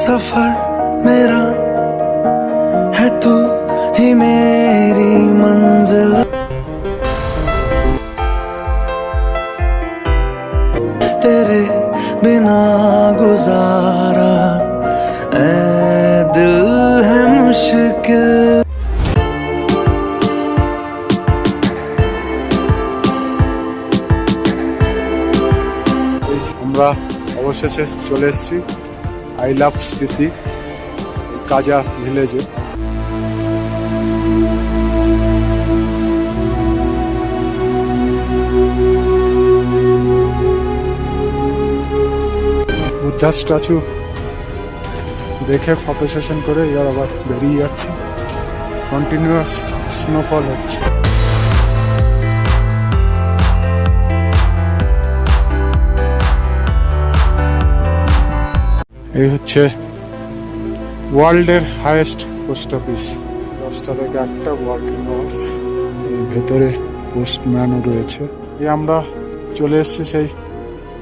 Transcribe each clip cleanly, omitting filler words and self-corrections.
सफर मेरा है तू ही मेरी मंजिल तेरे बिना गुजारा ऐ दिल है मुश्किल আমরা অবশেষে চলে এসেছি আই লাভ স্মৃতি কাজা ভিলেজে। বুদ্ধা স্ট্যাচু দেখে ফটো সেশন করে এবার আবার বেরিয়ে যাচ্ছে। কন্টিনিউয়াস স্নোফল হচ্ছে। এই হচ্ছে ওয়ার্ল্ডের হাইয়েস্ট পোস্ট অফিস। 10টা থেকে 1টা ওয়ার্কিং আওয়ার্স। এই ভেতরে পোস্টম্যানও রয়েছে। এই আমরা চলে এসেছি সেই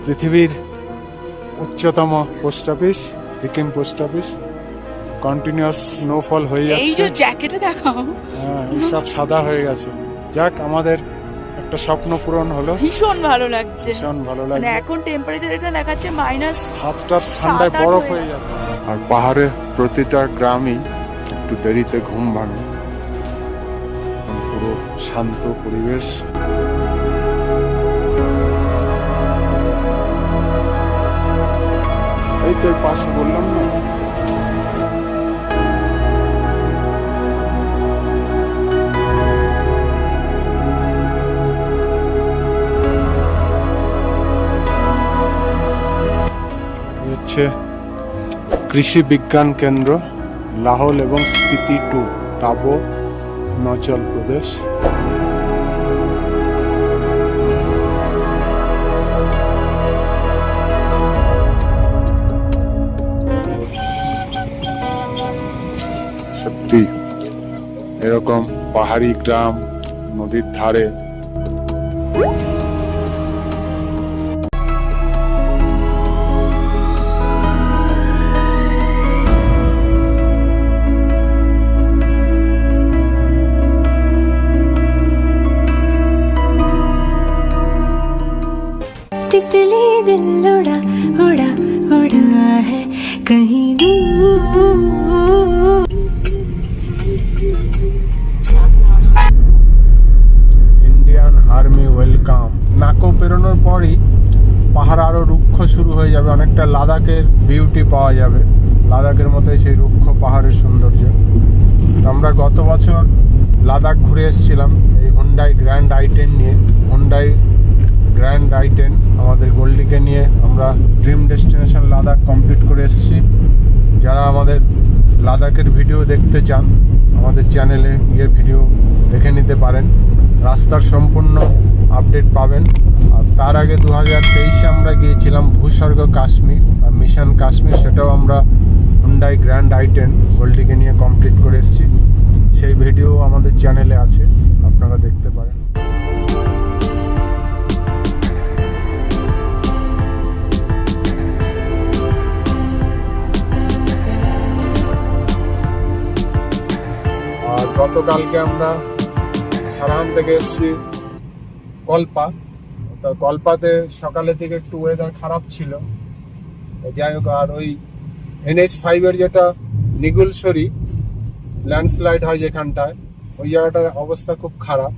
পৃথিবীর উচ্চতম post office, Sikkim post office. Continuous snowfall হয়ে যাচ্ছে। এই যে জ্যাকেটে দেখাও, হ্যাঁ, সব সাদা হয়ে গেছে। যাক, আমাদের একটা স্বপ্ন পূরণ হলো। ভীষণ ভালো লাগছে, ভীষণ ভালো মানে লাগছে। এখন টেম্পারেচার এটা দেখাচ্ছে মাইনাস, হাতটা ঠান্ডায় বরফ হয়ে যাচ্ছে। আর পাহাড়ে প্রতিটা গ্রামই একটু দেরিতে ঘুম ভাঙে। পুরো শান্ত পরিবেশ। এই তো পাশে বললাম না, হচ্ছে কৃষি বিজ্ঞান কেন্দ্র লাহোল এবং স্পিতি 2, তাবো, অরুণাচল প্রদেশ। সত্যি এরকম পাহাড়ি গ্রাম নদীর ধারে तितली दिल उड़ा उड़ा उड़ा है कहीं दूर। Indian army welcome. নাকো পেরোনোর পরই পাহাড় আরো রুক্ষ শুরু হয়ে যাবে। অনেকটা লাদাখের বিউটি পাওয়া যাবে, লাদাখের মতোই সেই রুক্ষ পাহাড়ের সৌন্দর্য। তো আমরা গত বছর লাদাখ ঘুরে এসেছিলাম এই হুন্ডাই গ্র্যান্ড i10 নিয়ে। হুন্ডাই গ্র্যান্ড i10 আমাদের গোল্ডিকে নিয়ে আমরা ড্রিম ডেস্টিনেশন লাদাখ কমপ্লিট করে এসেছি। যারা আমাদের লাদাখের ভিডিও দেখতে চান আমাদের চ্যানেলে গিয়ে ভিডিও দেখে নিতে পারেন, রাস্তার সম্পূর্ণ আপডেট পাবেন। আর তার আগে 2023-এ আমরা গিয়েছিলাম ভূস্বর্গ কাশ্মীর আর মিশন কাশ্মীর, সেটাও আমরা হুন্ডাই গ্র্যান্ড i10 গোল্ডিকে নিয়ে কমপ্লিট করে এসেছি। সেই ভিডিও আমাদের চ্যানেলে আছে, আপনারা দেখতে পারেন। আর গতকালকে আমরা সারাহান থেকে এসেছি কল্পা। তো কল্পাতে সকালের দিকে একটু ওয়েদার খারাপ ছিল, যাই হোক। আর ওই NH5-এর যেটা নিগুলসরি ল্যান্ডস্লাইড হয় যেখানটায়, ওই জায়গাটার অবস্থা খুব খারাপ।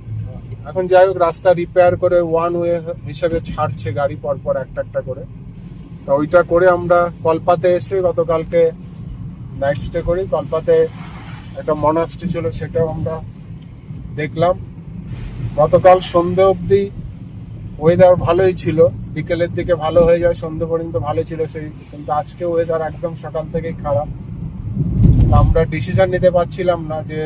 এখন যাই হোক, রাস্তা রিপেয়ার করে ওয়ান ওয়ে হিসেবে ছাড়ছে গাড়ি পরপর একটা একটা করে। তো ওইটা করে আমরা কল্পাতে এসে গতকালকে নাইট স্টে করি। কল্পাতে একটা মনাস্ট্রি ছিল, সেটাও আমরা দেখলাম। গতকাল সন্ধে অবধি ওয়েদার ভালোই ছিল, বিকেলের দিকে ভালো হয়ে যায়, সন্ধে পর্যন্ত ভালো ছিল সেই। কিন্তু আজকে ওয়েদার একদম সকাল থেকেই খারাপ। আমরা ডিসিশন নিতে পারছিলাম না যে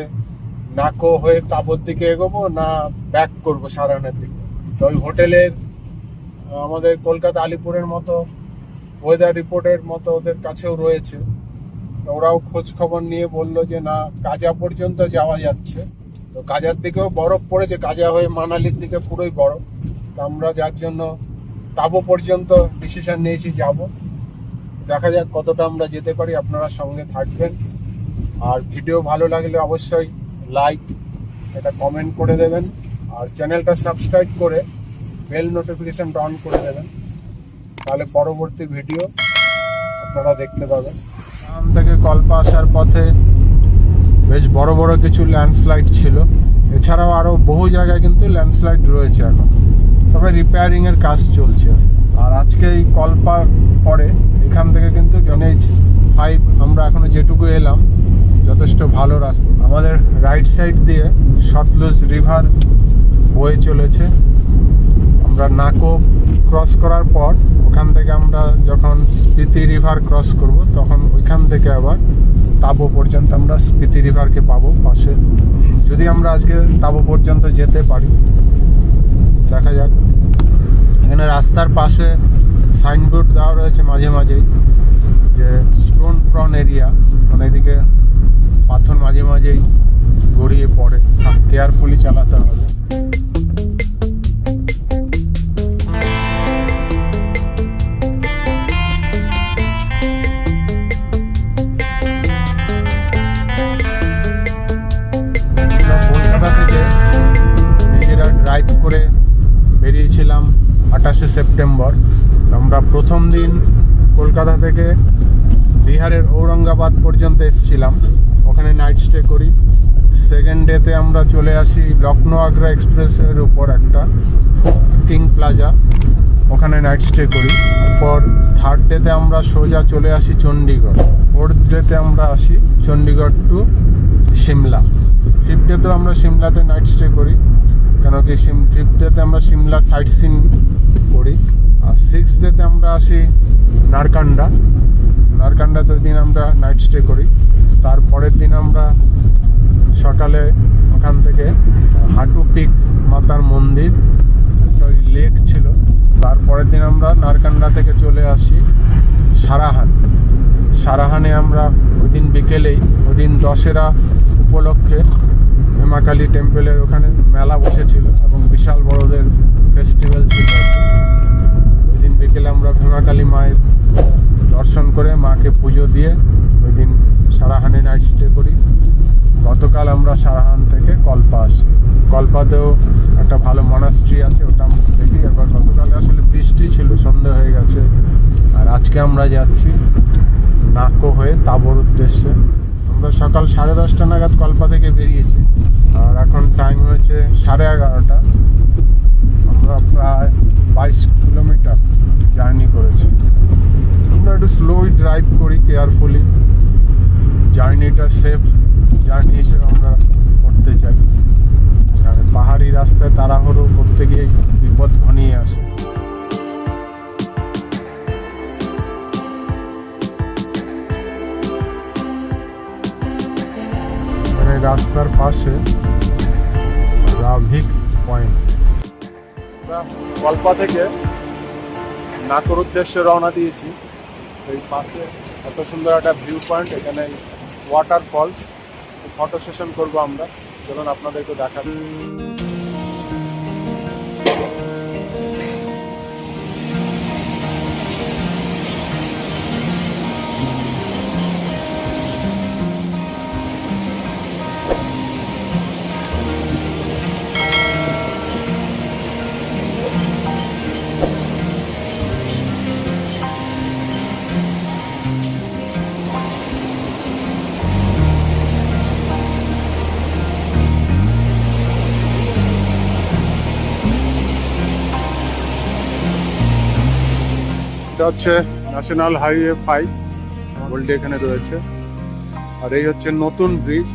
নাকো হয়ে তাবোর দিকে এগোবো না ব্যাক করবো সারানের দিকে। তো ওই হোটেলের আমাদের কলকাতা আলিপুরের মতো ওয়েদার রিপোর্টের মতো ওদের কাছেও রয়েছে। ওরাও খোঁজ খবর নিয়ে বললো যে না, কাজা পর্যন্ত যাওয়া যাচ্ছে। তো কাজার দিকেও বরফ পড়েছে, কাজা হয়ে মানালির দিকে পুরোই বরফ। তো আমরা যার জন্য তাবো পর্যন্ত ডিসিশন নিয়েছি যাব। দেখা যাক কতটা আমরা যেতে পারি, আপনারা সঙ্গে থাকবেন। আর ভিডিও ভালো লাগলে অবশ্যই লাইক, এটা কমেন্ট করে দেবেন, আর চ্যানেলটা সাবস্ক্রাইব করে বেল নোটিফিকেশনটা অন করে দেবেন, তাহলে পরবর্তী ভিডিও আপনারা দেখতে পাবেন। এখান থেকে কল্পা আসার পথে বেশ বড় বড় কিছু ল্যান্ডস্লাইড ছিল, এছাড়াও আরও বহু জায়গায় কিন্তু ল্যান্ডস্লাইড রয়েছে এখন, তবে রিপেয়ারিংয়ের কাজ চলছে। আর আজকে এই কল্পার পরে এখান থেকে কিন্তু NH5 আমরা এখনো যেটুকু এলাম যথেষ্ট ভালো রাস্তা। আমাদের রাইট সাইড দিয়ে সতলুজ রিভার বয়ে চলেছে। আমরা নাকো ক্রস করার পর ওখান থেকে আমরা যখন স্পিতি রিভার ক্রস করব, তখন ওইখান থেকে আবার তাবো পর্যন্ত আমরা স্পিতি রিভারকে পাবো পাশে, যদি আমরা আজকে তাবো পর্যন্ত যেতে পারি। দেখা যাক। এখানে রাস্তার পাশে সাইনবোর্ড দেওয়া রয়েছে মাঝে মাঝেই যে স্টোন প্রন এরিয়া, মানে এদিকে পাথর মাঝে মাঝেই গড়িয়ে পড়ে, কেয়ারফুলি চালাতে হবে। কলকাতা থেকে নিজেরা ড্রাইভ করে বেরিয়েছিলাম 28শে সেপ্টেম্বর। আমরা প্রথম দিন কলকাতা থেকে বিহারের ঔরঙ্গাবাদ পর্যন্ত এসেছিলাম, ওখানে নাইট স্টে করি। সেকেন্ড ডেতে আমরা চলে আসি লখনৌ আগ্রা এক্সপ্রেসের উপর একটা কিং প্লাজা, ওখানে নাইট স্টে করি। তারপর থার্ড ডেতে আমরা সোজা চলে আসি চণ্ডীগড়। ফোর্থ ডেতে আমরা আসি চণ্ডীগড় টু সিমলা। ফিফথ ডেতেও আমরা সিমলাতে নাইট স্টে করি, কেন কি ফিফথ ডেতে আমরা সিমলা সাইট সিন করি। আর সিক্স ডেতে আমরা আসি নারকান্ডা। নারকান্ডাতে দিন আমরা নাইট স্টে করি। তারপরের দিন আমরা সকালে ওখান থেকে হাটু পিক মাতার মন্দির, ওই লেক ছিল। তারপরের দিন আমরা নারকান্ডা থেকে চলে আসি সারাহান। সারাহানে আমরা ওই দিন বিকেলেই, ওই দিন দশেরা উপলক্ষে হেমাকালী টেম্পলের ওখানে মেলা বসেছিল এবং বিশাল বড়দের ফেস্টিভ্যাল ছিল। ওই দিন বিকেলে আমরা হেমাকালী মায়ের দর্শন করে মাকে পুজো দিয়ে ওই দিন সারাহানে নাইট স্টে করি। গতকাল আমরা সারাহান থেকে কল্পা আসি। কল্পাতেও একটা ভালো মনাস্ট্রি আছে, ওটা আমরা দেখি। এবার গতকালে আসলে বৃষ্টি ছিল, সন্ধ্যা হয়ে গেছে। আর আজকে আমরা যাচ্ছি নাকো হয়ে তাবোর উদ্দেশ্যে। আমরা সকাল 10:30 নাগাদ কল্পা থেকে বেরিয়েছি, আর এখন টাইম হয়েছে 11:30। আমরা প্রায় 22 কিলোমিটার জার্নি করেছি। আমরা একটু স্লোই ড্রাইভ করি, কেয়ারফুলি। জার্নিটা সেফ জার্নি হিসেবে আমরা করতে চাই, কারণ পাহাড়ি রাস্তায় তাড়াহুড়ো করতে গিয়ে বিপদ ঘনিয়ে আসে। রাস্তার পাশে রাভিক পয়েন্ট। কল্পা থেকে নাকোর উদ্দেশ্যে রওনা দিয়েছি। এই পাশে এত সুন্দর একটা ভিউ পয়েন্ট, এখানে ওয়াটারফলস, ফটো সেশন করবো আমরা। চলুন আপনাদেরকে দেখাচ্ছি। এটা হচ্ছে ন্যাশনাল হাইওয়ে 5, ওল্ডে এখানে রয়েছে। আর এই হচ্ছে নতুন ব্রিজ,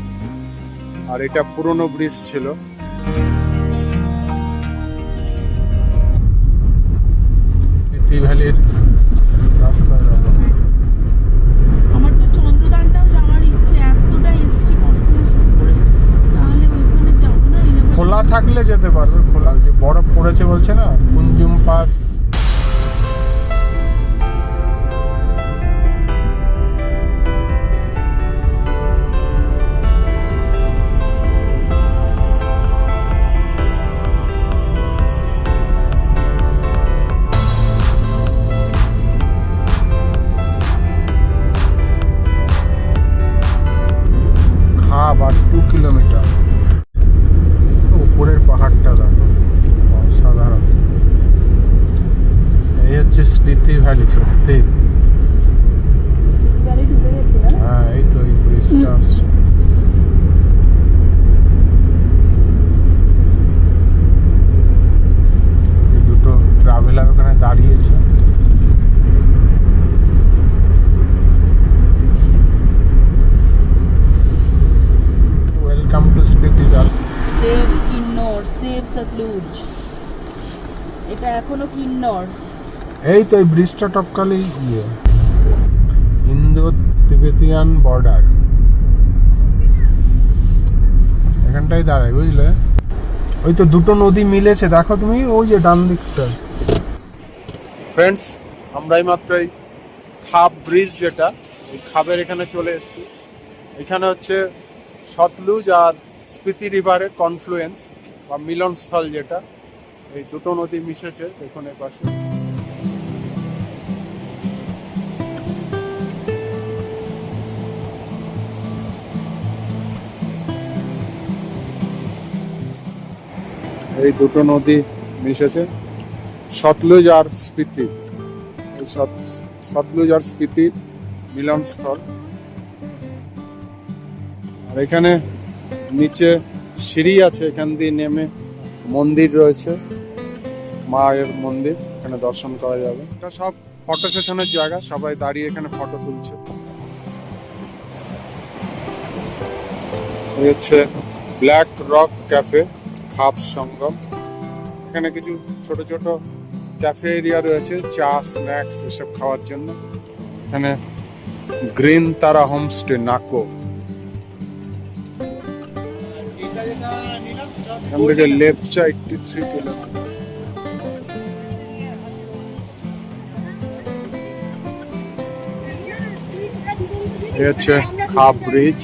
আর এটা পুরনো ব্রিজ ছিল। স্পিতি ভ্যালির রাস্তা। আমার তো চন্দ্রদানটাও যাওয়ার ইচ্ছে, এতটা এসছি কষ্ট করে, তাহলে ওইখানে যাবো না। খোলা থাকলে যেতে পারবে, খোলা যে বরফ পড়েছে বলছে না, কুঞ্জুম পাস। সবুজ। এটা এখনো কিন্নর। এই তো এই ব্রিজটা টপকালেই ইন্দো তিবেতিয়ান বর্ডার, এখানটাই দাঁড়ায় বুঝলে। ওই তো দুটো নদী মিলেছে দেখো তুমি, ওই যে ডান দিকটা। ফ্রেন্ডস, আমরা এই মাত্রই খাব ব্রিজ, যেটা এই খাবের এখানে চলে এসেছি। এখানে হচ্ছে সতলুজ আর স্পিতি রিভারের কনফ্লুয়েন্স বা মিলনস্থল, যেটা এই দুটো নদী মিশেছে দেখুন এর পাশে। এই দুটো নদী মিশেছে, সতলুজ আর স্পিতি। এই সতলুজ আর স্পিতির মিলনস্থল। আর এখানে নিচে সিঁড়ি আছে, এখান দিয়ে নেমে মন্দির রয়েছে, মায়ের মন্দির, এখানে দর্শন করা যাবে। এটা সব ফটো সেশনের জায়গা, সবাই দাঁড়িয়ে এখানে ফটো তুলছে। এই হচ্ছে ব্ল্যাক রক ক্যাফে, খাব সঙ্গম। এখানে কিছু ছোট ছোট ক্যাফে এরিয়া রয়েছে, চা স্ন্যাক্স এসব খাওয়ার জন্য। এখানে গ্রিন তারা হোমস্টে নাকো, এখান থেকে লেপচা 83 কিলোমিটার। এই হচ্ছে খাব ব্রিজ।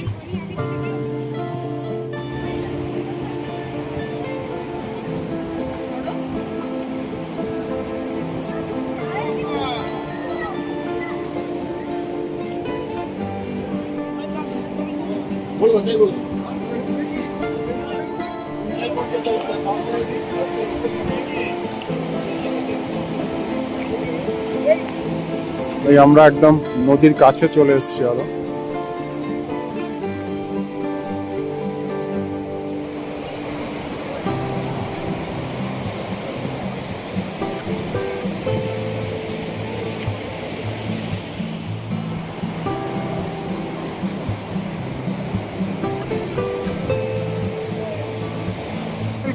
এই আমরা একদম নদীর কাছে চলে এসেছি আরো।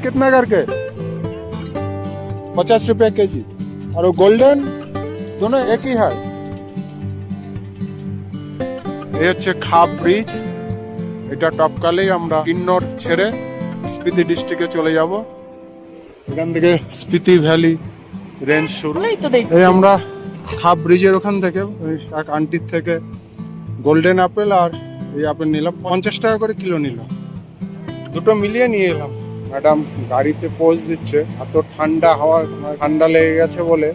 कितना करके 50 रुपया केजी, और वो गोल्डन दोनों एक ही है। এই হচ্ছে খাব ব্রিজ। এটা টপকালেই আমরা কিন্নর ছেড়ে স্পিতি ডিস্ট্রিক্টে চলে যাব। এখান থেকে স্পিতি ভ্যালি রেঞ্জ শুরু। এই আমরা খাব ব্রিজের ওখান থেকে ওই এক আন্টির থেকে গোল্ডেন আপেল আর এই আপেল নিলাম, 50 টাকা করে কিলো নিল। দুটো মিলিয়ে নিয়ে এলাম। ম্যাডাম গাড়িতে পোজ দিচ্ছে, এত ঠান্ডা হাওয়া, ঠান্ডা লেগে গেছে বলে।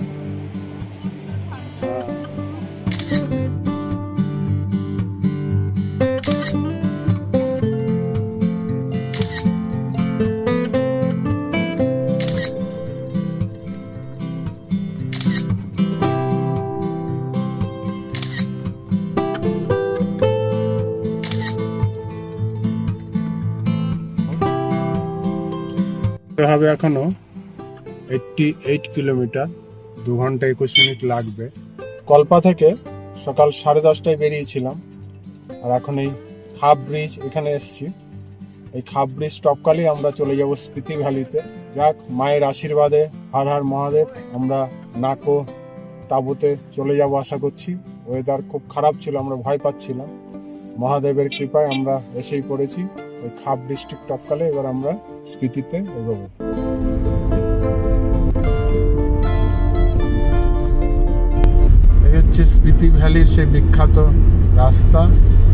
হবে এখনো 88 কিলোমিটার, 2 ঘন্টা 21 মিনিট লাগবে। কল্পা থেকে সকাল 10:30টায় বেরিয়েছিলাম, আর এখন এই খাব ব্রিজ এখানে এসেছি। এই খাব ব্রিজ টপকালেই আমরা চলে যাব স্পিতি ভ্যালিতে। যাক, মায়ের আশীর্বাদে হর হর মহাদেব আমরা নাকো তাঁবুতে চলে যাব আশা করছি। ওয়েদার খুব খারাপ ছিল, আমরা ভয় পাচ্ছিলাম। মহাদেবের কৃপায় আমরা এসেই পড়েছি। ওই খাব ডিস্ট্রিক্ট টপকালে এবার আমরা স্পিতিতে এগোবো। এই হচ্ছে স্পিতি ভ্যালির সেই বিখ্যাত রাস্তা,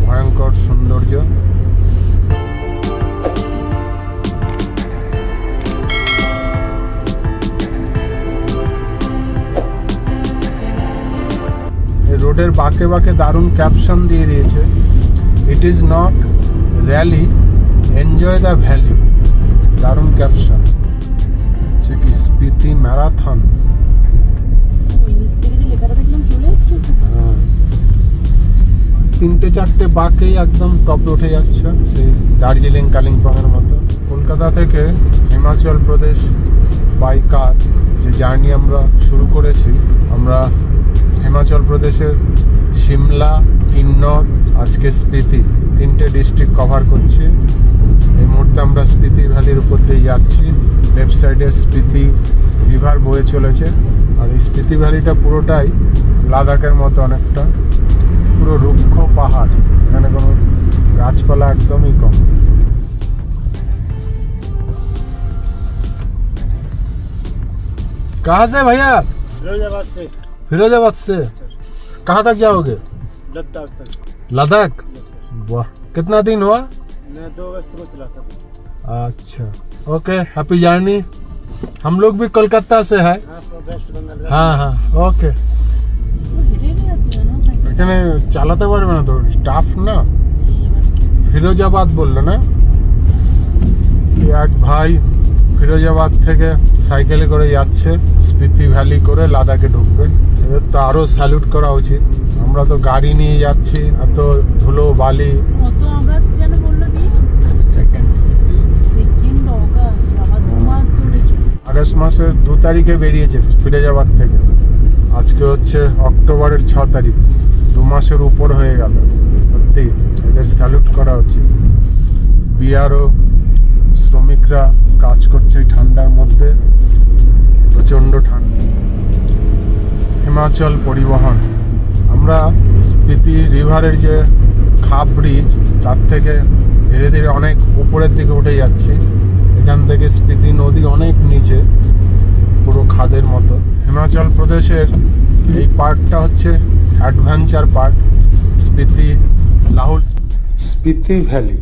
ভয়ঙ্কর সৌন্দর্য। এই রোডের বাঁকে বাঁকে দারুণ ক্যাপশন দিয়ে দিয়েছে, it is not rally, enjoy the valley. দারুণ ক্যাপশন। হচ্ছে কি স্পিতি ম্যারাথন। তিনটে চারটে বাঁকেই একদম টপে উঠে যাচ্ছে, সেই দার্জিলিং কালিম্পং এর মতো। কলকাতা থেকে হিমাচল প্রদেশ বাই কার যে জার্নি আমরা শুরু করেছি, আমরা হিমাচল প্রদেশের সিমলা, কিন্নর, আজকে স্পিতি, 3টে ডিস্ট্রিক্ট কভার করছি। এই মুহূর্তে আমরা স্পিতি ভ্যালির উপর দিয়ে যাচ্ছি। লেফট সাইডে স্পিতি রিভার বয়ে চলেছে, আর এই স্পিতি ভ্যালিটা পুরোটাই লাদাখের মতো অনেকটা, পুরো রুক্ষ পাহাড়, এখানে কোনো গাছপালা একদমই কম। कहाँ से भैया? फिरोजाबाद से फिरोजाबाद से। कहाँ तक जाओगे? लद्दाख तक। लद्दाख? वाह, कितना दिन हुआ? मैं 2 अगस्त को चला था। अच्छा, ओके, हैप्पी जर्नी। हम लोग भी कोलकाता से है। हाँ, वेस्ट बंगाल। हाँ हाँ, ओके। হেঁটে নিয়ে যাচ্ছে না সাইকেল? এখানে চালাতে পারবে না তো, স্টাফ না। ফিরোজাবাদ বললো না, এক ভাই ফিরোজাবাদ থেকে সাইকেলে করে যাচ্ছে, স্পিতি ভ্যালি করে লাদাখে ঢুকবে। এদের তো আরো স্যালুট করা উচিত। আমরা তো গাড়ি নিয়ে যাচ্ছি, এত ধুলো বালি। কত আগস্ট যেন বললো দি? 2 অগস্ট, বাবা 2 মাস ধরে চলে। আগস্ট মাসের 2 তারিখে বেরিয়েছে ফিরোজাবাদ থেকে, আজকে হচ্ছে অক্টোবরের 6 তারিখ, 2 মাসের উপর হয়ে গেল। সত্যি এদের স্যালুট করা উচিত। বিআরও শ্রমিকরা কাজ করছে ঠান্ডার মধ্যে, প্রচণ্ড ঠান্ডা। হিমাচল পরিবহন, আমরা স্পিতি রিভারের যে খাপ ব্রিজ, তার থেকে ধীরে ধীরে অনেক উপরের দিকে উঠে যাচ্ছি। এখান থেকে স্পিতি নদী অনেক নিচে, পুরো খাদের মতো। হিমাচল প্রদেশের এই পার্কটা হচ্ছে অ্যাডভেঞ্চার পার্ক, স্পিতি লাহুল। স্পিতি ভ্যালি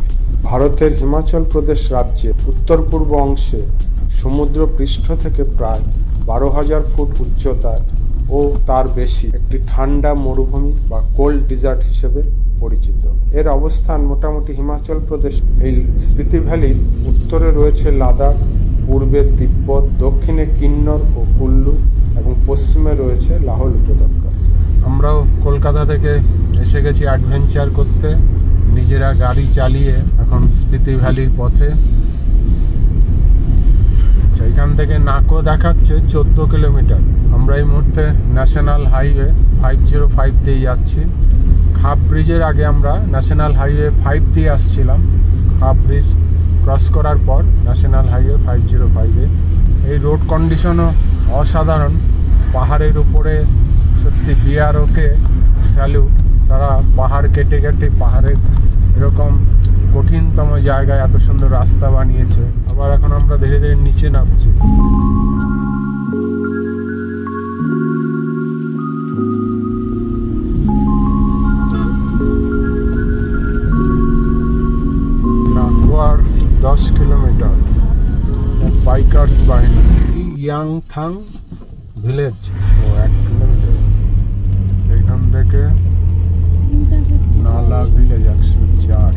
ভারতের হিমাচল প্রদেশ রাজ্যের উত্তর পূর্ব অংশে সমুদ্র পৃষ্ঠ থেকে প্রায় 12,000 ফুট উচ্চতায় ও তার বেশি একটি ঠান্ডা মরুভূমি বা কোল্ড ডিজার্ট হিসেবে পরিচিত। এর অবস্থান মোটামুটি হিমাচল প্রদেশ। এই স্পিতি ভ্যালির উত্তরে রয়েছে লাদাখ, পূর্বে তিব্বত, দক্ষিণে কিন্নর ও কুল্লু এবং পশ্চিমে রয়েছে লাহোল উপত্যকা। আমরাও কলকাতা থেকে এসে গেছি অ্যাডভেঞ্চার করতে, নিজেরা গাড়ি চালিয়ে এখন স্পিতি ভ্যালির পথে। এখান থেকে নাকো দেখাচ্ছে 14 কিলোমিটার। আমরা এই মুহূর্তে ন্যাশনাল হাইওয়ে 505 দিয়ে যাচ্ছি। খাপ ব্রিজের আগে আমরা ন্যাশনাল হাইওয়ে 5 দিয়ে আসছিলাম, খাপ ব্রিজ ক্রস করার পর ন্যাশনাল হাইওয়ে 505-এ। এই রোড কন্ডিশনও অসাধারণ, পাহাড়ের উপরে। সত্যি বিআরওকে স্যালুট, তারা পাহাড় কেটে কেটে পাহাড়ের এরকম কঠিনতম জায়গায় এত সুন্দর রাস্তা বানিয়েছে। আবার এখন আমরা ধীরে ধীরে নিচে নামছি। নাকুয়ার 10 কিলোমিটার, বাইকার্স বাহিনী। ইয়াংথাং ভিলেজ 1 কিলোমিটার, এখান থেকে नाला विलेज 104।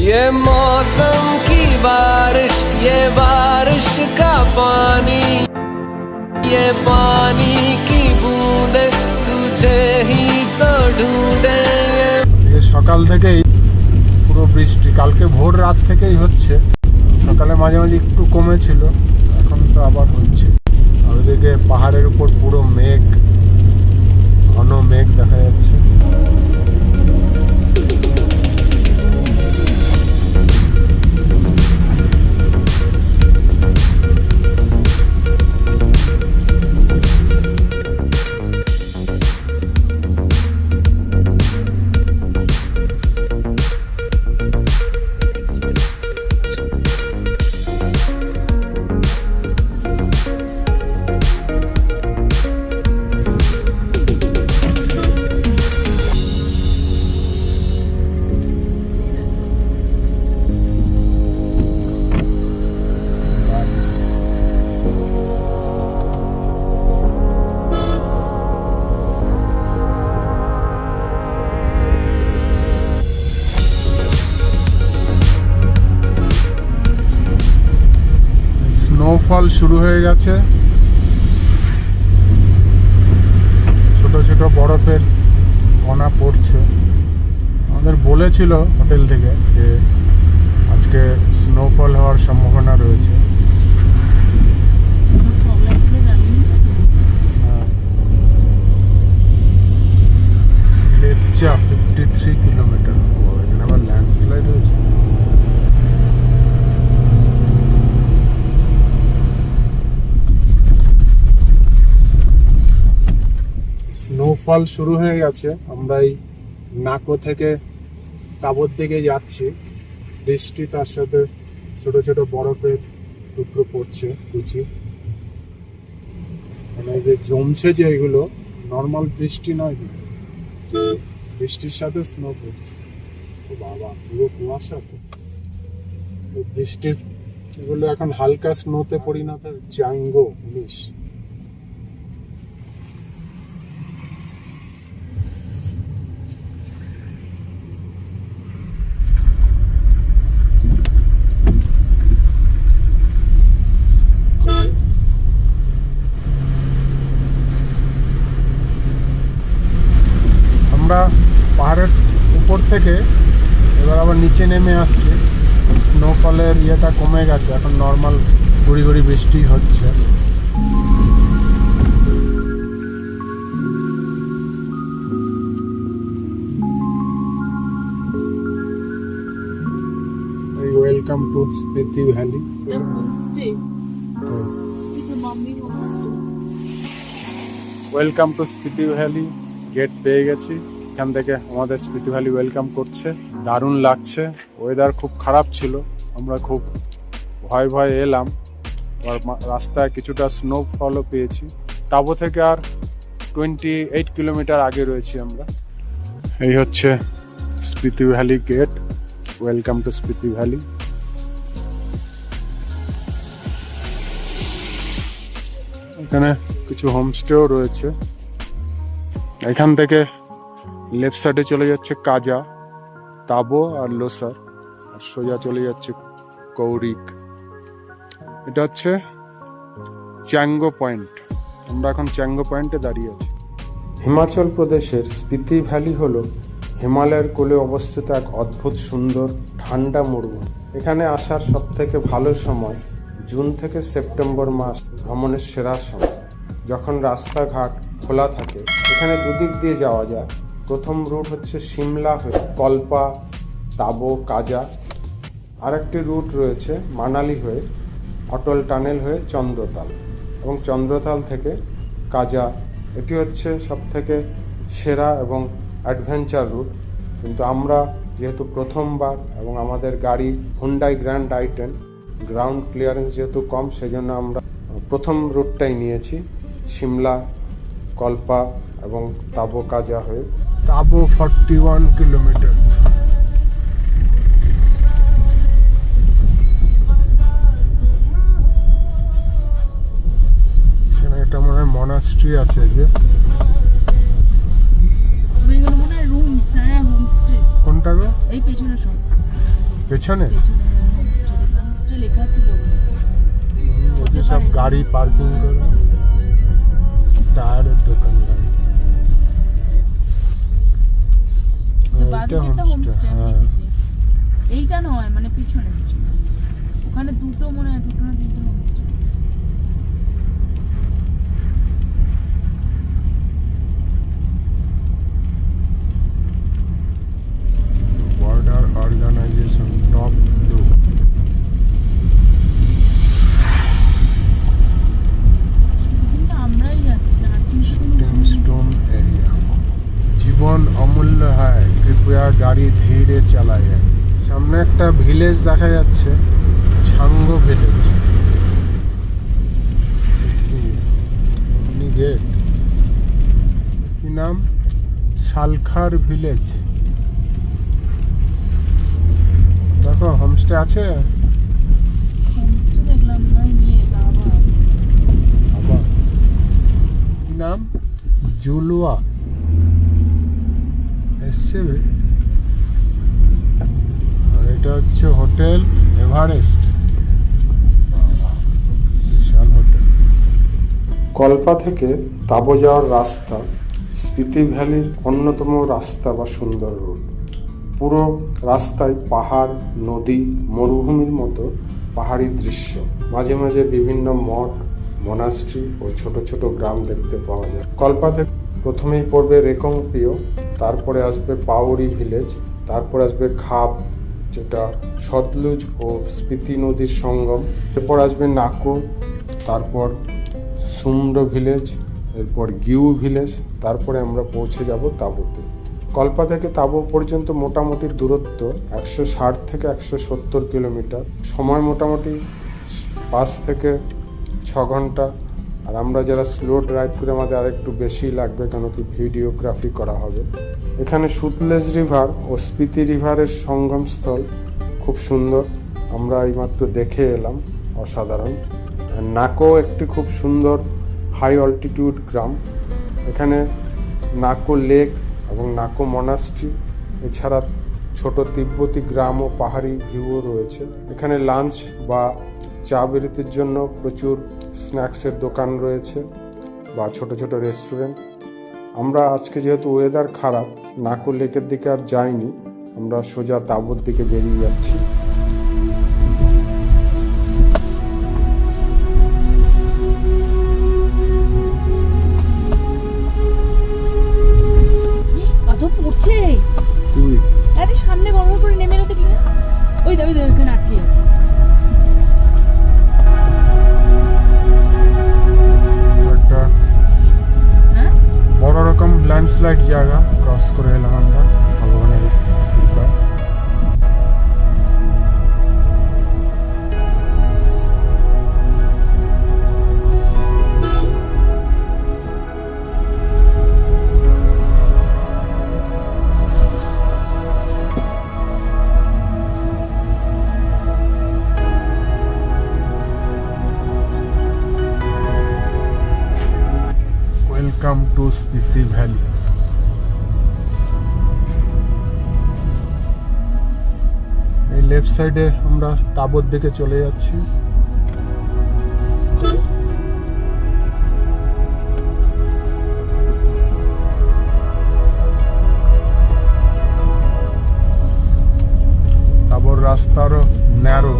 ये मौसम की बारिश, ये बारिश का पानी, ये पानी की बूंदे तुझे ही तो ढूंढे। ये সকাল থেকেই পুরো বৃষ্টি, কালকে ভোর রাত থেকেই হচ্ছে। সকালে মাঝে মাঝে একটু কমেছিল, এখন তো আবার হচ্ছে। আর ওদিকে পাহাড়ের উপর পুরো মেঘ, ঘন মেঘ দেখা যাচ্ছে। স্নোফল শুরু হয়ে গেছে, ছোট ছোট বরফের কণা পড়ছে। আমাদের বলেছিল হোটেল থেকে যে আজকে স্নোফল হওয়ার সম্ভাবনা রয়েছে। লেপচা 53 কিলোমিটার, এখানে আবার ল্যান্ডস্লাইড হয়েছে। স্নোফল শুরু হয়ে গেছে। আমরা এই নাকো থেকে তাবর দিকে যাচ্ছি। বৃষ্টি, তার সাথে ছোট ছোট বরফের টুকরো পড়ছে কুচি, মানে এই যে জমছে যে এগুলো নর্মাল বৃষ্টি নয়, কিন্তু বৃষ্টির সাথে স্নো পড়ছে। ও বাবা, পুরো কুয়াশা তো। এই বৃষ্টির এগুলো এখন হালকা স্নোতে পরিণত হচ্ছে। চ্যাঙ্গো 19। আমরা পাহাড়ের উপর থেকে এবার আবার নিচে নেমে আসছি। স্নোফলের ইয়েটা কমে গেছে, এখন নর্মাল গুড়ি গুড়ি বৃষ্টি হচ্ছে। এই welcome to Spiti valley. Welcome to Spiti valley, gate পেয়ে গেছি। এখান থেকে আমাদের স্পিতি ভ্যালি ওয়েলকাম করছে। দারুণ লাগছে। ওয়েদার খুব খারাপ ছিল, আমরা খুব ভয় ভয় এলাম। আর রাস্তায় কিছুটা স্নোফলও পেয়েছি। তাবো থেকে আর 28 কিলোমিটার আগে রয়েছি আমরা। এই হচ্ছে Spiti valley gate. Welcome to Spiti valley. এখানে কিছু হোমস্টেও রয়েছে। এখান থেকে লেফট সাইডে চলে যাচ্ছে কাজা, তাবো আর লোসার, আর সোজা চলে যাচ্ছে কৌরিক। এটা হচ্ছে চ্যাঙ্গো পয়েন্ট। আমরা এখন চ্যাঙ্গো পয়েন্টে দাঁড়িয়ে আছি। হিমাচল প্রদেশের স্পিতি ভ্যালি হলো হিমালয়ের কোলে অবস্থিত এক অদ্ভুত সুন্দর ঠান্ডা মরুভূমি। এখানে আসার সব থেকে ভালো সময় জুন থেকে সেপ্টেম্বর মাস ভ্রমণের সেরা সময়, যখন রাস্তাঘাট খোলা থাকে। এখানে দুদিক দিয়ে যাওয়া যায়। প্রথম রুট হচ্ছে সিমলা হয়ে কল্পা, তাবো, কাজা। আরেকটি রুট রয়েছে মানালি হয়ে অটল টানেল হয়ে চন্দ্রতাল, এবং চন্দ্রতাল থেকে কাজা। এটি হচ্ছে সব থেকে সেরা এবং অ্যাডভেঞ্চার রুট। কিন্তু আমরা যেহেতু প্রথমবার এবং আমাদের গাড়ি Hyundai grand i10, ground clearance যেহেতু কম, সেজন্য আমরা প্রথম রুটটাই নিয়েছি, সিমলা, কল্পা এবং তাবো, কাজা হয়ে। তাবো 41 কিলোমিটার। এখানে একটা মনে হয় মনাস্ট্রি আছে, যে কোনটা গো? এই পেছনে সব পেছনে হোমস্টে লেখা ছিল। সব গাড়ি পার্কিং করে, টায়ারের দোকান, গাড়ি। বাদিকেরটা হোমস্টে আমি দেখেছি। এইটা নয়, মানে পিছনে পিছনে ওখানে দুটো, মনে হয় দুটো না তিনটে homestay. Border organisation top blue. কিন্তু আমরাই যাচ্ছি আর स्टोन एरिया। जीवन अमूल्य है, कृपया गाड़ी धीरे चालाए। सामने একটা ভিলেজ দেখা যাচ্ছে, ছাঙ্গো ভিলেজ। এমনি গেট, কি নাম? শালখার ভিলেজ। দেখো হোমস্টে আছে। হোমস্টে দেখলাম না, নিয়ে আবার কি নাম? জুলুয়া এসছে। আর এটা হচ্ছে হোটেল এভারেস্ট, বিশাল হোটেল। কল্পা থেকে তাবো যাওয়ার রাস্তা স্পিতি ভ্যালির অন্যতম রাস্তা বা সুন্দর রুট। পুরো রাস্তায় পাহাড়, নদী, মরুভূমির মতো পাহাড়ি দৃশ্য। মাঝে মাঝে বিভিন্ন মঠ, মনাস্ট্রি ও ছোট ছোট গ্রাম দেখতে পাওয়া যায়। কল্পা থেকে প্রথমেই পড়বে রেকংপিও, তারপরে আসবে পাউরি ভিলেজ, তারপর আসবে খাপ, যেটা সতলুজ ও স্পিতি নদীর সঙ্গম। এরপর আসবে নাকো, তারপর সুমডো ভিলেজ, এরপর গিউ ভিলেজ, তারপরে আমরা পৌঁছে যাব তাঁবুতে। কল্পা থেকে তাঁবু পর্যন্ত মোটামুটি দূরত্ব 160 থেকে 170 কিলোমিটার। সময় মোটামুটি 5 থেকে 6 ঘন্টা। আর আমরা যারা স্লো ড্রাইভ করে আমাদের আরেকটু বেশি লাগবে, কেন কি ভিডিওগ্রাফি করা হবে। এখানে সুতলেজ রিভার ও স্পিতি রিভারের সঙ্গমস্থল খুব সুন্দর, আমরা এইমাত্র দেখে এলাম, অসাধারণ। আর নাকো একটি খুব সুন্দর হাই অল্টিটিউড গ্রাম। এখানে নাকো লেক এবং নাকো মনাস্ট্রি, এছাড়া ছোট তিব্বতী গ্রাম ও পাহাড়ি ভিউও রয়েছে। এখানে লাঞ্চ বা চা বিরতির জন্য প্রচুর স্ন্যাক্সের দোকান রয়েছে বা ছোট ছোট রেস্টুরেন্ট। আমরা আজকে যেহেতু ওয়েদার খারাপ, নাকো লেকের দিকে আর যাইনি, আমরা সোজা তাঁবুর দিকে বেরিয়ে যাচ্ছি। কত পড়ছে! তুই আরে সামনে বড় করে নেমে এলো দেখলি না? ওই দেখো ওখানে আটকে আছে। একটা হ্যাঁ, বড় রকম ল্যান্ডস্লাইড জায়গা ক্রস করে এলাম আমরা, ভগবানের কৃপা। Welcome to Spiti valley. এই লেফট সাইডে আমরা তাঁবুর দিকে চলে যাচ্ছি। তাঁবুর রাস্তা আরো ন্যারো।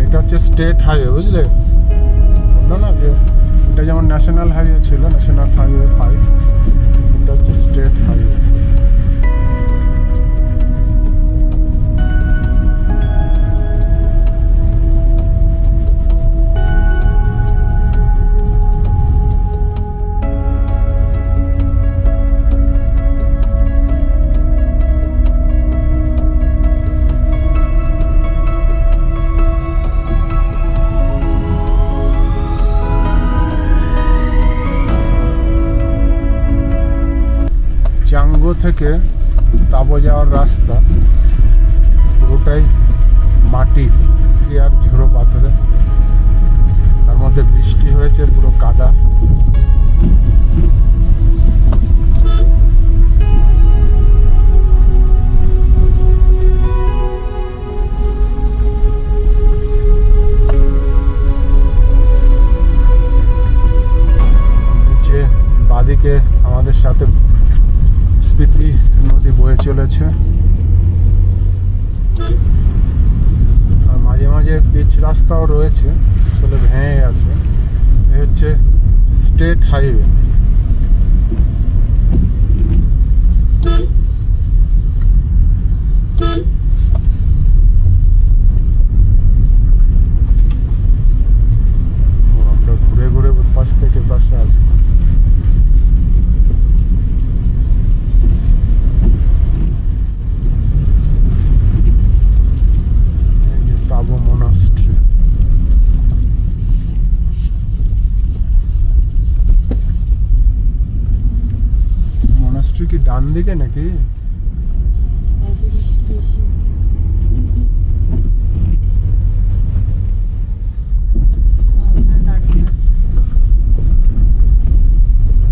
এটা হচ্ছে স্টেট হাইওয়ে, বুঝলে? বললো না যে এটা যেমন ন্যাশনাল হাইওয়ে ছিল, ন্যাশনাল হাইওয়ে 5, এটা হচ্ছে স্টেট হাইওয়ে। চাঙ্গো থেকে তাঁবু যাওয়ার রাস্তা পুরোটাই মাটি আর ঝুড়ো পাথরে, তার মধ্যে বৃষ্টি হয়েছে, পুরো কাদা। নিচে বাদিকে আমাদের সাথে স্পিতি নদী বয়ে চলেছে, আর মাঝে মাঝে পিচ রাস্তাও রয়েছে, আসলে ভেঙে আছে। এই হচ্ছে স্টেট হাইওয়ে। আমরা ঘুরে ঘুরে পাশ থেকে পাশে আসবো। তাঁবু মনাস্ট্রি। মনাস্ট্রি কি ডান দিকে নাকি?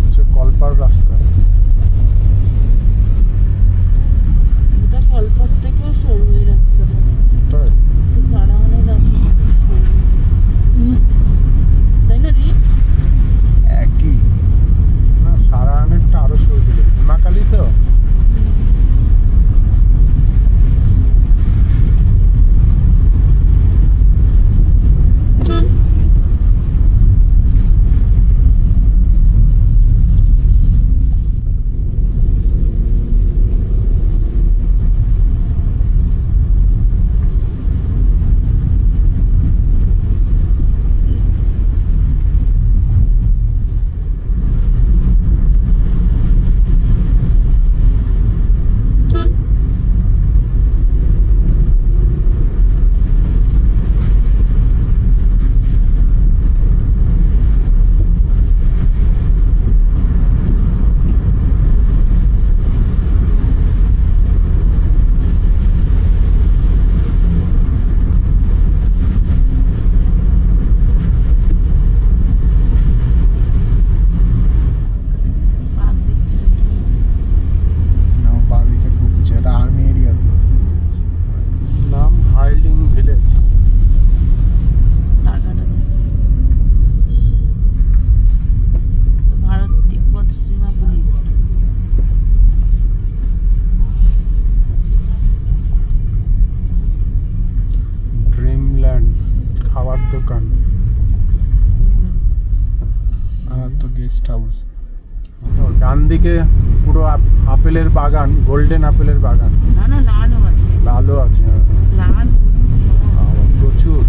হচ্ছে কল্পার রাস্তা। ওটা কলপাত থেকেও সরু এই রাস্তাটা। তাই সারাহানের রাস্তা তাই না রে? একই না, সারা আনেরটা আরো সরু ছিল। হিমাকালি তো গেস্ট হাউস। ডান দিকে পুরো আপেলের বাগান, গোল্ডেন আপেলের বাগান। না লালও আছে, লালও আছে, লাল হলুদ সব। প্রচুর।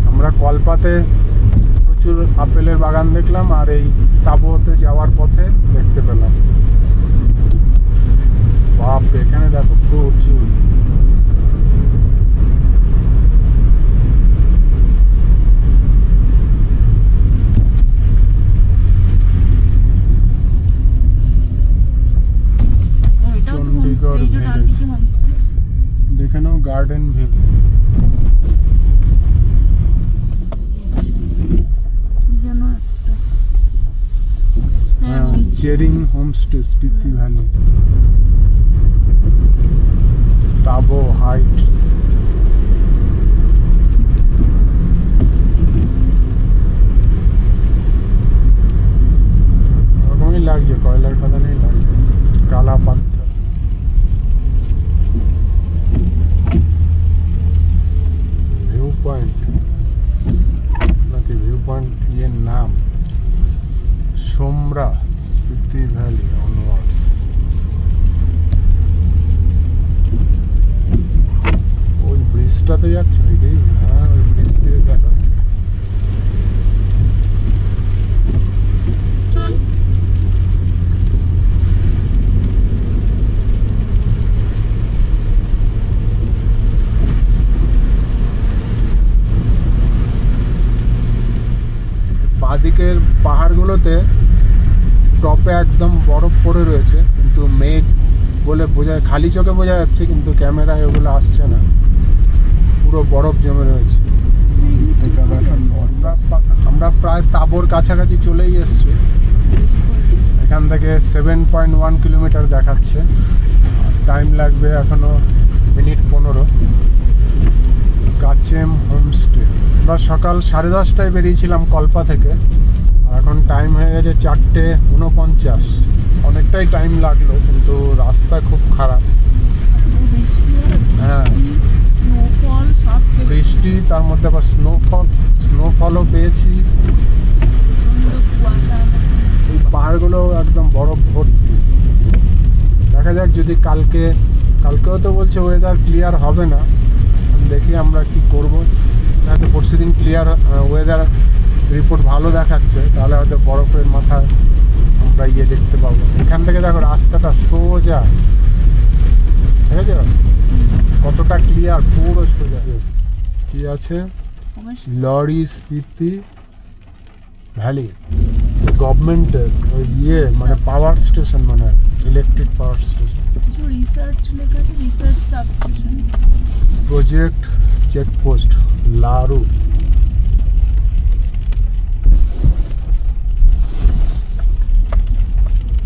আমরা কলপাতে প্রচুর আপেলের বাগান দেখলাম, আর এই তাঁবুতে যাওয়ার পথে দেখতে পেলাম। বাপ, এখানে দেখো প্রচুর। চণ্ডীগড় ভিলেজ দেখে নাও, garden view. Chering homestay, Spiti valley, Tabo heights. ওরকমই লাগছে, কয়লার খাদানেই লাগছে। কালা পাথর। ভিউ পয়েন্ট নাকি ভিউ পয়েন্ট ইয়ের নাম সোমরা, স্পিতি ভ্যালি অনওয়ার্ডস। ওই ব্রিজটাতে যাচ্ছে নাকি? হ্যাঁ, ওই ব্রিজ দিয়ে দেখো। বাঁদিকের পাহাড়গুলোতে টপে একদম বরফ পড়ে রয়েছে, কিন্তু মেঘ বলে খালি চোখে বোঝা যাচ্ছে, কিন্তু ক্যামেরায় ওগুলো আসছে না। পুরো বরফ জমে রয়েছে। আমরা প্রায় তাঁবুর কাছাকাছি চলেই এসছি। এখান থেকে 7.1 কিলোমিটার দেখাচ্ছে। টাইম লাগবে এখনো মিনিট 15। Qasem homestay. আমরা সকাল 10:30টায় বেরিয়েছিলাম কল্পা থেকে, এখন টাইম হয়ে গেছে 4:49। অনেকটাই টাইম লাগলো, কিন্তু রাস্তা খুব খারাপ। হ্যাঁ, বৃষ্টি, তার মধ্যে আবার স্নোফলও পেয়েছি। এই পাহাড়গুলো একদম বরফ ভর্তি। দেখা যাক, যদি কালকেও তো বলছে ওয়েদার ক্লিয়ার হবে না, দেখি আমরা কি করব। হয়তো পরশুদিন ক্লিয়ার ওয়েদার রিপোর্ট ভালো দেখাচ্ছে, তাহলে হয়তো বরফের মাথায় আমরা গিয়ে দেখতে পাবো। এখান থেকে দেখো রাস্তাটা সোজা, ঠিক আছে, কতটা ক্লিয়ার, পুরো সোজা। কি আছে? লরি স্পিতি ভ্যালি, গভর্নমেন্টের ওই মানে পাওয়ার স্টেশন, মানে ইলেকট্রিক পাওয়ার স্টেশন। কিছু রিসার্চ লেখা আছে, research substation. Project checkpost Laru.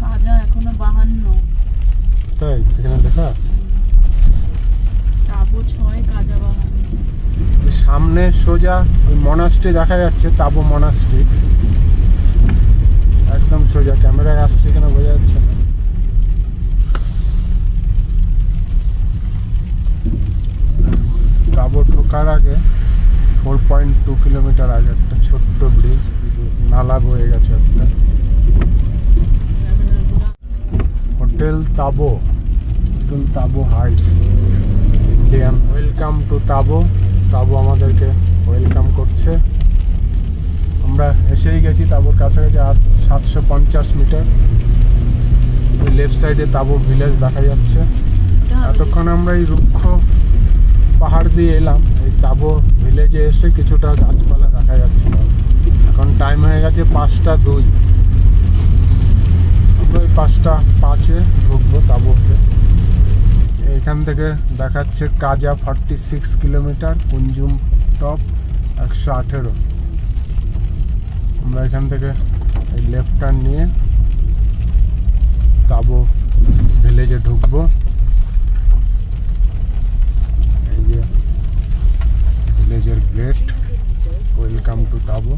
Kaza এখনো 52। তাই এখানে দেখা, তাবো 6, কাজা 52। সামনে সোজা ওই মনাস্ট্রি দেখা যাচ্ছে, তাবো মনাস্ট্রি একদম সোজা। ক্যামেরায় আসছে কিনা বোঝা যাচ্ছে না। তাবো ঢোকার আগে 4.2 কিলোমিটার আগে একটা ছোট্ট ব্রিজ, নালা বয়ে গেছে একটা। Hotel Tabo, Tabo heights Indian. Welcome to Tabo. Tabo আমাদেরকে ওয়েলকাম করছে। আমরা এসেই গেছি তাবোর কাছাকাছি, আর 750 মিটার। ওই লেফট সাইডে তাবো ভিলেজ দেখা যাচ্ছে। এতক্ষণ আমরা এই রুক্ষ পাহাড় দিয়ে এলাম, এই তাবো ভিলেজে এসে কিছুটা গাছপালা দেখা যাচ্ছে। এখন টাইম হয়ে গেছে 5:02। আমরা ওই 5:05-এ ঢুকবো তাবোতে। এখান থেকে দেখাচ্ছে কাজা 46 কিলোমিটার, কুঞ্জুম টপ 118। আমরা এখান থেকে এই লেফট টার্ন নিয়ে তাবো ভিলেজে ঢুকবো। এই যে ভিলেজের গেট, ওয়েলকাম টু তাবো।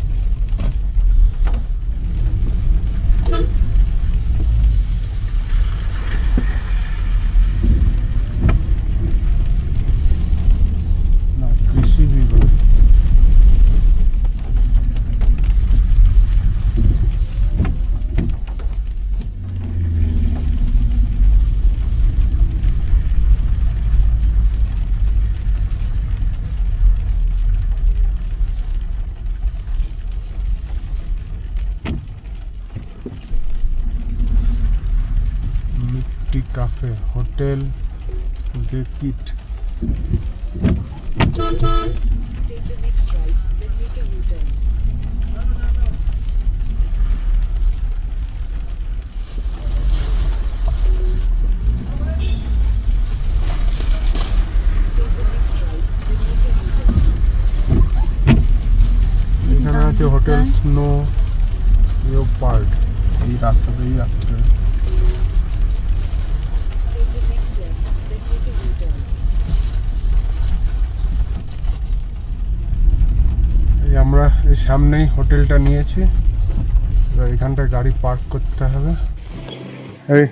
কৃষি বিভাগ। কাফে, হোটেল গেকিট। Take the next right, then make a U-turn. Take the next right, then make a U-turn. এখানে আছে হোটেল স্নো লিওপার্ড। এই রাস্তাতেই রাখতে হবে। Take the next left, then make a U-turn. এই আমরা এই সামনেই হোটেলটা নিয়েছি, এবার এখানটায় গাড়ি পার্ক করতে হবে। এই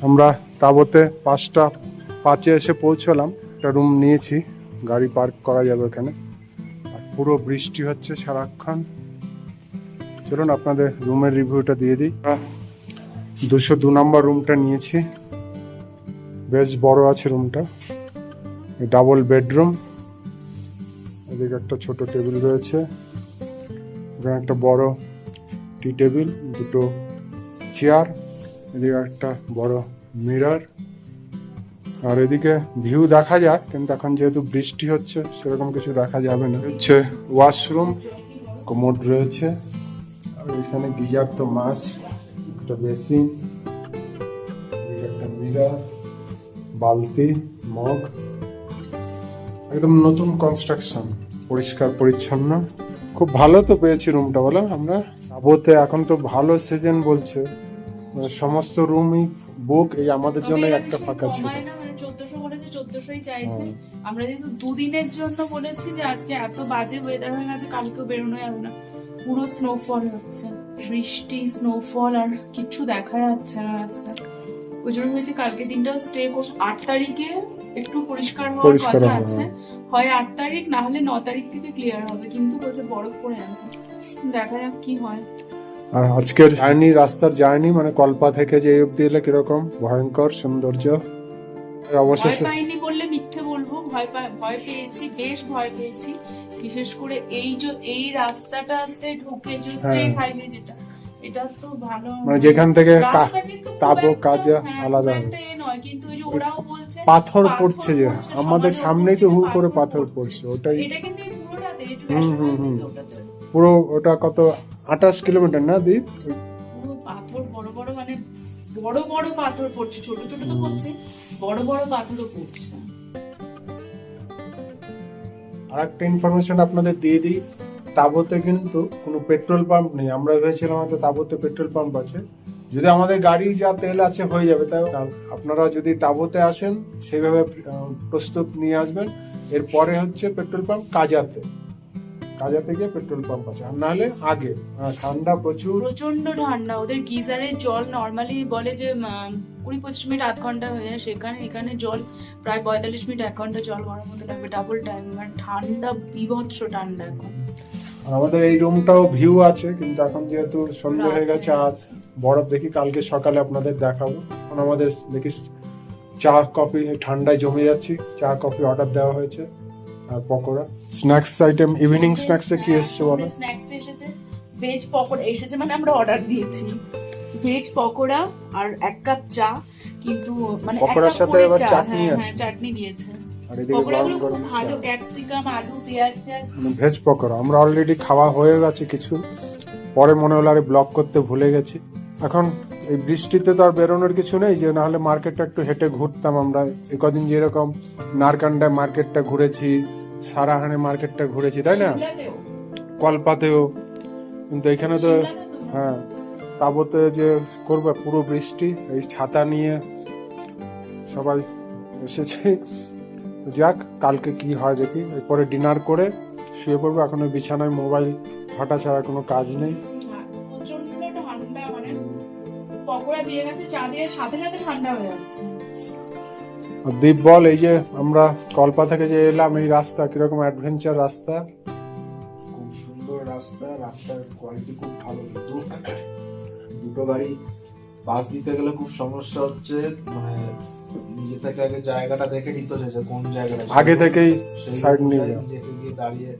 আমরা তাবতে 5:05 এসে পৌঁছলাম, একটা রুম নিয়েছি, গাড়ি পার্ক করা যাবে এখানে। আর পুরো বৃষ্টি হচ্ছে সারাক্ষণ। চলুন আপনাদের রুমের রিভিউটা দিয়ে দিই। 202 নম্বর রুমটা নিয়েছি, বেশ বড় আছে রুমটা, ডাবল বেডরুম। এদিকে একটা ছোট টেবিল রয়েছে, এখানে একটা বড় টি টেবিল, দুটো চেয়ার, এদিকে একটা বড় মিরর। আর এদিকে ভিউ দেখা যাক, কিন্তু এখন যেহেতু বৃষ্টি হচ্ছে সেরকম কিছু দেখা যাবে না। হচ্ছে ওয়াশরুম, কোমোড রয়েছে, আর এখানে গিজার তো মাস্ট, একটা বেসিন, একটা মিরর, বালতি, মগ। একদম নতুন কনস্ট্রাকশন, পরিষ্কার পরিচ্ছন্ন, খুব ভালো তো পেয়েছি রুমটা। বলো আমরা তাবতে এখন তো ভালো সিজন বলছে, মানে সমস্ত রুমই বুক, এই আমাদের জন্য একটা ফাঁকা ছিল। 1400 বলেছে, 1400ই চাইছে। আমরা যেহেতু দুদিনের জন্য বলেছি যে আজকে এত বাজে ওয়েদার হয়ে গেছে, কালকেও বেরোনো যাবে না, পুরো স্নোফল হচ্ছে, বৃষ্টি স্নোফল, আর কিচ্ছু দেখা যাচ্ছে না রাস্তা। ওই জন্য হয়েছে কালকে দিনটাও স্টে করব। 8 তারিখে একটু পরিষ্কার হওয়ার কথা আছে, হয় 8 তারিখ না হলে 9 তারিখ থেকে ক্লিয়ার হবে, কিন্তু বলছে বরফ পড়ে যাবে, দেখা যাক কি হয়। আর আজকের জার্নি, রাস্তার জার্নি মানে কল্পা থেকে যে অব্দি এলে কিরকম ভয়ঙ্কর সৌন্দর্য। ভয় অবশেষে পাইনি বললে মিথ্যে বলবো, ভয় পেয়েছি, বেশ ভয় পেয়েছি। বিশেষ করে এই রাস্তাটাতে ঢুকে যে স্টেট হাইওয়ে যেটা, এটা তো ভালো, মানে যেখান থেকে রাস্তা কিন্তু খুব তাবো একটা, কাজে হ্যাঁ, আলাদা খুব একটা এ নয়, কিন্তু ওই যে ওরাও বলছে পাথর পড়ছে, যে আমাদের সবার সামনেই তো ওপর হু থেকে করে পাথর পড়ছে, ওটাই এটা কিন্তু এই পুরোটাতে একটু ন্যাশনাল কিন্তু ওটাতে পুরো। ওটা কত 28 কিলোমিটার না দ্বীপ? পুরো পাথর বড় বড়, মানে বড় বড় পাথর পড়ছে, ছোট ছোট তো পড়ছে, বড় বড় পাথরও পড়ছে। আর একটা ইনফরমেশন আপনাদের দিয়ে দিই, তাবতে কিন্তু কোনো পেট্রোল পাম্প নেই। আমরা ভেবেছিলাম হয়তো তাবতে পেট্রোল পাম্প আছে, যদি আমাদের গাড়ি যা তেল আছে হয়ে যাবে। তাই আপনারা যদি তাবতে আসেন সেইভাবে প্রস্তুত নিয়ে আসবেন। এরপরে হচ্ছে পেট্রোল পাম্প কাজাতে গিয়ে পেট্রোল পাম্প আছে, আর নাহলে আগে। ঠান্ডা প্রচুর, প্রচন্ড ঠান্ডা। ওদের গিজারের জল নর্মালি বলে যে 20-25 মিনিট আধ ঘন্টা হয়ে যায়, এখানে জল প্রায় 45 মিনিট 1 ঘন্টা জল গরম হতে লাগবে, ডাবল টাইম। মানে ঠান্ডা, বিভৎস ঠান্ডা এখন। আর আমাদের এই রুমটাও ভিউ আছে, কিন্তু এখন যেহেতু সন্ধ্যে হয়ে গেছে, আজ বরফ দেখি কালকে সকালে আপনাদের দেখাবো। এখন আমাদের দেখি চা কফি ঠান্ডায় জমে যাচ্ছি, চা কফি অর্ডার দেওয়া হয়েছে, আর পকোড়া। স্ন্যাক্স আইটেম, ইভিনিং স্ন্যাক্সে কি এসছে বলো? স্ন্যাক্স এসেছে, ভেজ পকোড়া এসেছে, মানে আমরা অর্ডার দিয়েছি ভেজ পকোড়া আর 1 কাপ চা, কিন্তু মানে পকোড়ার সাথে আবার চাটনি আছে, হ্যাঁ চাটনি দিয়েছে। আর এদিকে পকোড়াগুলো গরম খুব গরম ভালো, চা। ক্যাপসিকাম, আলু, পেঁয়াজ ভেজ পকোড়া আমরা অলরেডি খাওয়া হয়ে গেছে কিছু, পরে মনে হলো আরে ব্লক করতে ভুলে গেছি। এখন এই বৃষ্টিতে তো আর বেরোনোর কিছু নেই, যে নাহলে মার্কেটটা একটু হেঁটে ঘুরতাম। আমরা কদিন যেরকম নারকান্ডা মার্কেটটা ঘুরেছি, সারাহানে মার্কেটটা ঘুরেছি, তাই না, কলপাতেও। কিন্তু এখানে তো হ্যাঁ, তাবতে যে করবে পুরো বৃষ্টি, এই ছাতা নিয়ে সবাই এসেছে। যাক, কালকে কি হয় দেখি। এরপরে ডিনার করে শুয়ে পড়বো। এখন ওই বিছানায় মোবাইল ঘাটা ছাড়া কোনো কাজ নেই। প্রচন্ড ঠান্ডা, মানে পকোড়া দিয়ে গেছে, চা দিয়ে সাথে সাথে ঠান্ডা হয়ে যাচ্ছে। আর দীপ বল, এই যে আমরা কল্পা থেকে যে এলাম, এই রাস্তা কিরকম অ্যাডভেঞ্চার রাস্তা? খুব সুন্দর রাস্তা, রাস্তার কোয়ালিটি খুব ভালো, কিন্তু দুটো গাড়ি পাস দিতে গেলে খুব সমস্যা হচ্ছে। মানে নিজে থেকে আগে জায়গাটা দেখে নিতে হচ্ছে যে কোন জায়গাটা, আগে থেকেই সেই সাইড নিয়ে অনুযায়ী যাও। নিজেকে গিয়ে দাঁড়িয়ে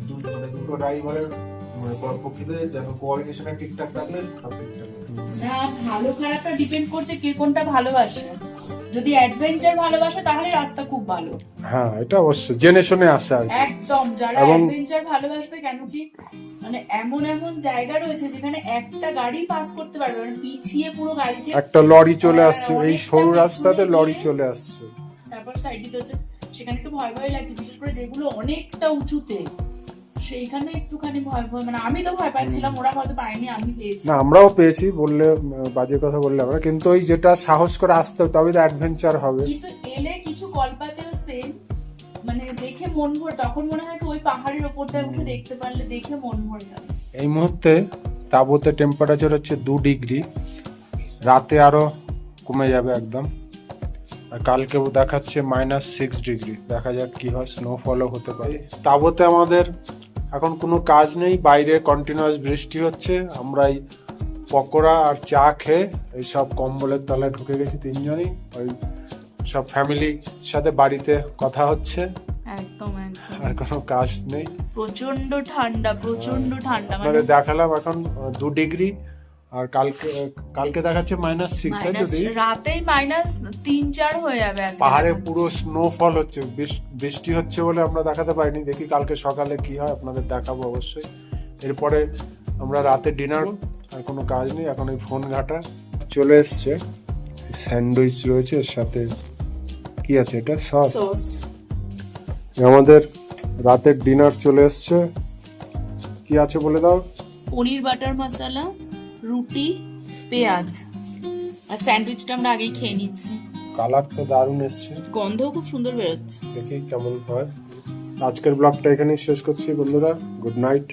বুঝে মানে দুটো ড্রাইভারের মানে প্রকৃতিতে যেন কোঅর্ডিনেশনটা ঠিকঠাক থাকলে সব ঠিকঠাক হবে। না, ভালো খারাপটা ডিপেন্ড করছে কে কোনটা ভালোবাসে। যদি অ্যাডভেঞ্চার ভালোবাসে তাহলে রাস্তা খুব ভালো, হ্যাঁ এটা অবশ্যই জেনে শুনে আসে আর কি। একদম। যারা এবং- অ্যাডভেঞ্চার ভালোবাসবে, কেন কি মানে এমন এমন জায়গা রয়েছে যেখানে একটা গাড়ি পাস করতে পারবে, মানে পিছিয়ে পুরো গাড়িকে, একটা লরি চলে হ্যাঁ, আসছে, এই অনেকটা সরু পিছনে রাস্তাতে লরি গিয়ে- চলে আসছে। তারপর সাইড দিতে হচ্ছে, সেখানে একটু ভয় ভয় লাগছে, বিশেষ করে যেগুলো অনেকটা উঁচুতে, সেইখানে একটুখানি ভয় ভয়, মানে আমি তো ভয় পাচ্ছিলাম, ওরা হয়তো পায়নি, আমি পেয়েছি। না আমরাও পেয়েছি, বললে বাজে কথা বললে আমরা, কিন্তু ওই যেটা সাহস করে আসতে হবে তবে তো অ্যাডভেঞ্চার হবে। কিন্তু এলে কিছু কলপাতেও সেম, মানে দেখে মন ভরে, তখন মনে হয় কি ওই পাহাড়ের ওপরটা উঠে দেখতে পারলে দেখে মন ভরে যাবে। এই মুহূর্তে তাঁবুতে টেম্পারেচার হচ্ছে 2 ডিগ্রি, রাতে আরো কমে যাবে একদম। আর কালকে দেখাচ্ছে -6 ডিগ্রি, দেখা যাক কি হয়, স্নোফলও হতে পারে। তাঁবুতে আমাদের এখন কোনো কাজ নেই, বাইরে কন্টিনিউয়াস বৃষ্টি হচ্ছে, আমরা এই পকোড়া আর চা খেয়ে এই সব কম্বলের তলায় ঢুকে গেছি তিনজনই, ওই সব ফ্যামিলির সাথে বাড়িতে কথা হচ্ছে, একদম একদম। আর কোনো কাজ নেই। প্রচন্ড ঠান্ডা, প্রচন্ড ঠান্ডা, মানে আপনাদের দেখালাম এখন 2 ডিগ্রি, আর কালকে দেখাচ্ছে -6। যদি রাতেই -3-4 হয়ে যাবে আজকে। পাহাড়ে পুরো স্নোফল হচ্ছে, বৃষ্টি হচ্ছে বলে আমরা দেখাতে পারিনি, দেখি কালকে সকালে কি হয় আপনাদের দেখাবো অবশ্যই। এরপরে আমরা রাতে ডিনার, আর কোনো কাজ নেই এখন, এই ফোন ঘাটা চলে এসছে। স্যান্ডউইচ রয়েছে, এর সাথে কি আছে এটা, সস। সস। আমাদের রাতের ডিনার চলে এসছে, কি আছে বলে দাও। পনির বাটার মশলা, রুটি, পেঁয়াজ, আর স্যান্ডউইচটা আমরা আগেই খেয়ে নিচ্ছি। কালার তো দারুণ এসছে, গন্ধও খুব সুন্দর বেরোচ্ছে। দেখি কেমন হয়। আজকের ব্লগটা এখানেই শেষ করছি বন্ধুরা, গুড নাইট।